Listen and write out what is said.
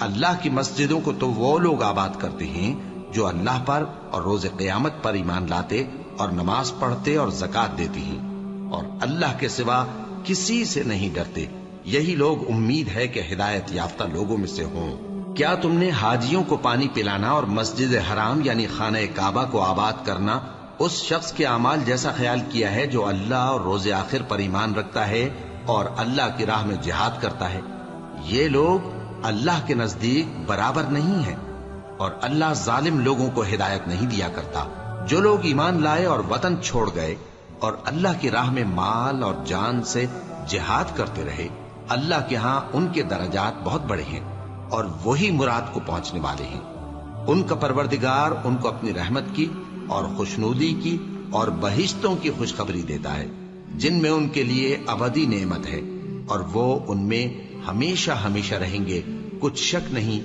اللہ کی مسجدوں کو تو وہ لوگ آباد کرتے ہیں جو اللہ پر اور روز قیامت پر ایمان لاتے اور نماز پڑھتے اور زکات دیتے ہیں اور اللہ کے سوا کسی سے نہیں ڈرتے. یہی لوگ امید ہے کہ ہدایت یافتہ لوگوں میں سے ہوں. کیا تم نے حاجیوں کو پانی پلانا اور مسجد حرام یعنی خانہ کعبہ کو آباد کرنا اس شخص کے اعمال جیسا خیال کیا ہے جو اللہ اور روز آخر پر ایمان رکھتا ہے اور اللہ کی راہ میں جہاد کرتا ہے؟ یہ لوگ اللہ کے نزدیک برابر نہیں ہیں اور اللہ ظالم لوگوں کو ہدایت نہیں دیا کرتا. جو لوگ ایمان لائے اور وطن چھوڑ گئے اور اللہ کی راہ میں مال اور جان سے جہاد کرتے رہے، اللہ کے ہاں ان کے درجات بہت بڑے ہیں اور وہی مراد کو پہنچنے والے ہیں. ان کا پروردگار ان کو اپنی رحمت کی اور خوشنودی کی اور بہشتوں کی خوشخبری دیتا ہے جن میں ان کے لیے ابدی نعمت ہے اور وہ ان میں ہمیشہ ہمیشہ رہیں گے، کچھ شک نہیں.